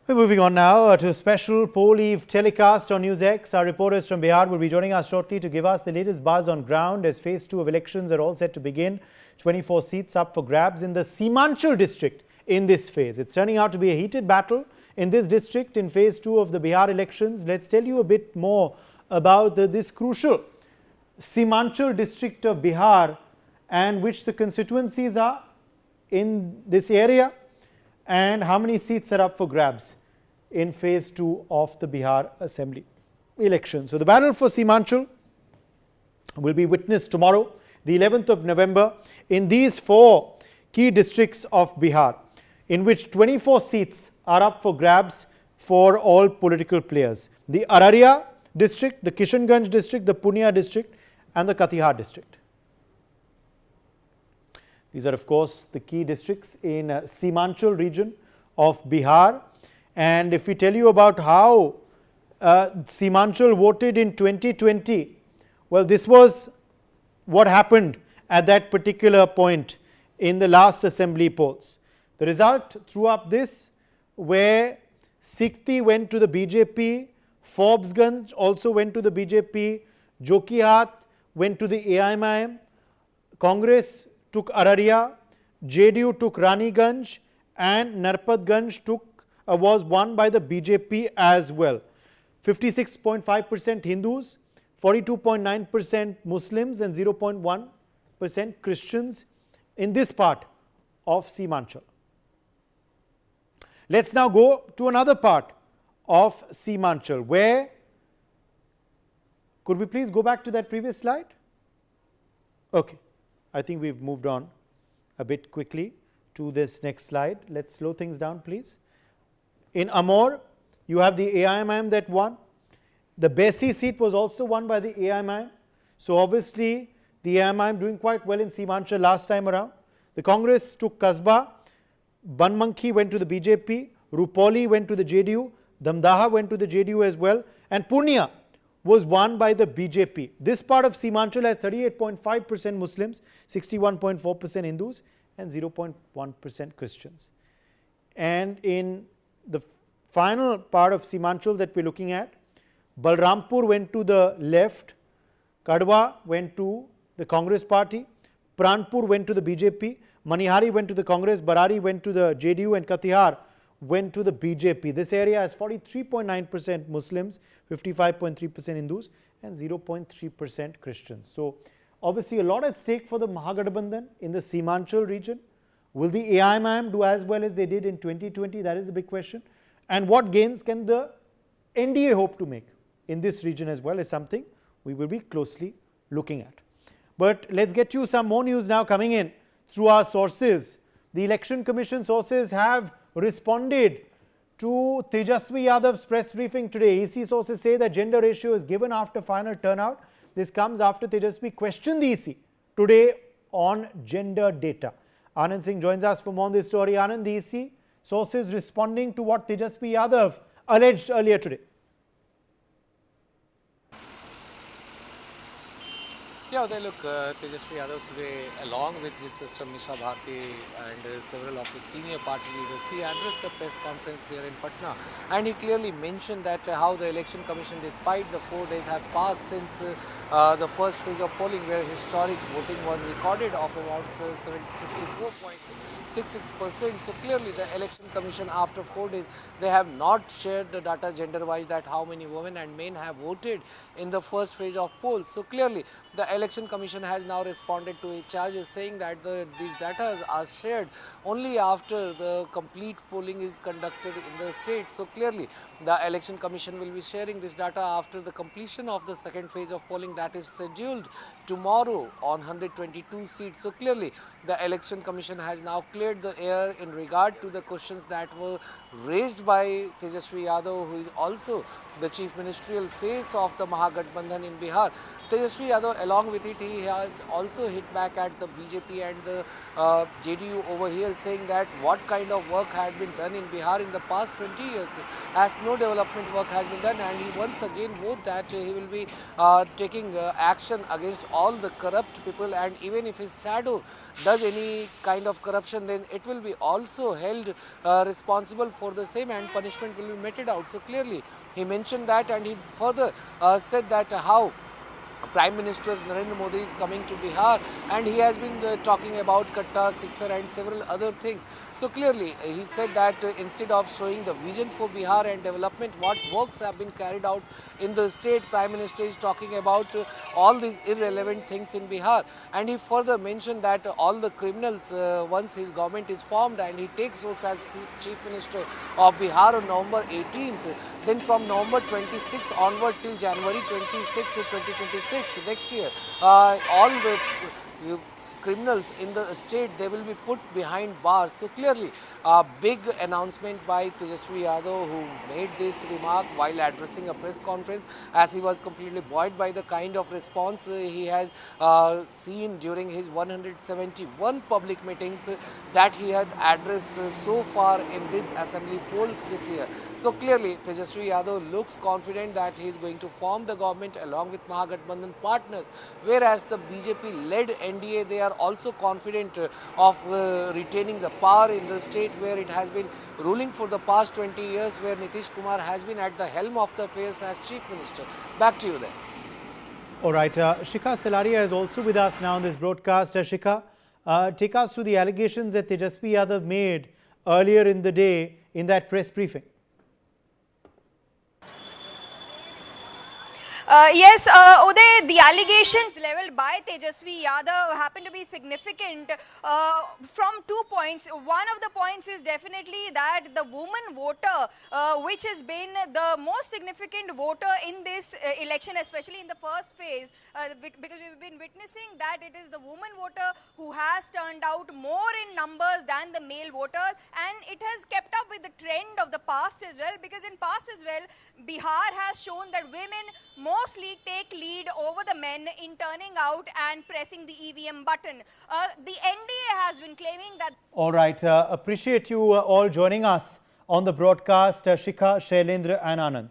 We're moving on now to a special poll eve telecast on Newsx. Our reporters from Bihar will be joining us shortly to give us the latest buzz on ground as phase 2 of elections are all set to begin. 24 seats up for grabs in the Seemanchal district in this phase. It's turning out to be a heated battle in this district in phase 2 of the Bihar elections. Let's tell you a bit more about this crucial Seemanchal district of Bihar and which the constituencies are in this area and how many seats are up for grabs in phase 2 of the Bihar Assembly election. So the battle for Seemanchal will be witnessed tomorrow, the 11th of November, in these 4 key districts of Bihar, in which 24 seats are up for grabs for all political players. The Araria district, the Kishanganj district, the Punia district and the Katihar district. These are of course the key districts in Seemanchal region of Bihar. And if we tell you about how Seemanchal voted in 2020, well, this was what happened at that particular point in the last assembly polls. The result threw up this, where Sikti went to the BJP, Forbesganj also went to the BJP, Jokihat went to the AIMIM, Congress took Araria, JDU took Raniganj and Narpadganj was won by the BJP as well. 56.5% Hindus, 42.9% Muslims and 0.1% Christians in this part of Seemanchal. Let's now go to another part of Seemanchal where, could we please go back to that previous slide? Okay. I think we've moved on a bit quickly to this next slide. Let's slow things down, please. In Amor, you have the AIMIM that won. The Besi seat was also won by the AIMIM. So obviously, the AIMIM doing quite well in Seemanchal last time around. The Congress took Kasba. Banmankhi went to the BJP. Rupoli went to the JDU. Damdaha went to the JDU as well. And Purnia was won by the BJP. This part of Seemanchal has 38.5% Muslims, 61.4% Hindus and 0.1% Christians. And in the final part of Seemanchal that we're looking at, Balrampur went to the left, Kadwa went to the Congress party, Pranpur went to the BJP, Manihari went to the Congress, Barari went to the JDU and Katihar went to the BJP. This area has 43.9% Muslims, 55.3% Hindus and 0.3% Christians. So obviously a lot at stake for the Mahagathbandhan in the Seemanchal region. Will the AIMIM do as well as they did in 2020? That is the big question. And what gains can the NDA hope to make in this region as well is something we will be closely looking at. But let's get you some more news now coming in through our sources. The Election Commission sources have responded to Tejashwi Yadav's press briefing today. EC sources say that gender ratio is given after final turnout. This comes after Tejashwi questioned the EC today on gender data. Anand Singh joins us for more on this story. Anand, the EC sources responding to what Tejashwi Yadav alleged earlier today. Yeah, they look, Tejashwi Yadav today, along with his sister Misha Bharti and several of the senior party leaders, he addressed the press conference here in Patna, and he clearly mentioned that how the Election Commission, despite the 4 days have passed since the first phase of polling, where historic voting was recorded of about 64.66%. So clearly the Election Commission, after 4 days, they have not shared the data gender-wise that how many women and men have voted in the first phase of polls. So clearly the Election Commission has now responded to charges saying that these data are shared only after the complete polling is conducted in the state. So clearly the Election Commission will be sharing this data after the completion of the second phase of polling that is scheduled tomorrow on 122 seats. So clearly the Election Commission has now cleared the air in regard to the questions that were raised by Tejashwi Yadav, who is also the chief ministerial face of the Mahagathbandhan in Bihar. Tejashwi Yadav along with it, he has also hit back at the BJP and the JDU over here, saying that what kind of work had been done in Bihar in the past 20 years, as no development work has been done, and he once again vowed that he will be taking action against all the corrupt people, and even if his shadow does any kind of corruption, then it will be also held responsible for the same, and punishment will be meted out. So clearly he mentioned that, and he further said that how Prime Minister Narendra Modi is coming to Bihar, and he has been talking about Katta, Sixer and several other things. So clearly he said that instead of showing the vision for Bihar and development, what works have been carried out in the state, Prime Minister is talking about all these irrelevant things in Bihar. And he further mentioned that all the criminals, once his government is formed and he takes oath as Chief Minister of Bihar on November 18th, then from November 26 onward till January 26, 2026, next year, all the criminals in the state, they will be put behind bars. So clearly a big announcement by Tejashwi Yadav, who made this remark while addressing a press conference, as he was completely buoyed by the kind of response he had seen during his 171 public meetings that he had addressed so far in this assembly polls this year. So clearly Tejashwi Yadav looks confident that he is going to form the government along with Mahagathbandhan partners, whereas the BJP-led NDA, they are also confident of retaining the power in the state where it has been ruling for the past 20 years, where Nitish Kumar has been at the helm of the affairs as Chief Minister. Back to you then. All right, Shikha Selaria is also with us now in this broadcast. Shikha, take us through the allegations that Tejashwi Yadav made earlier in the day in that press briefing. Yes, Uday, the allegations leveled by Tejashwi Yadav happen to be significant from 2 points. One of the points is definitely that the woman voter, which has been the most significant voter in this election, especially in the first phase, because we've been witnessing that it is the woman voter who has turned out more in numbers than the male voters, and it has kept up with the trend of the past as well, because in past as well, Bihar has shown that women mostly take lead over the men in turning out and pressing the EVM button. The NDA has been claiming that... All right, appreciate you all joining us on the broadcast, Shikha, Shailendra and Anand.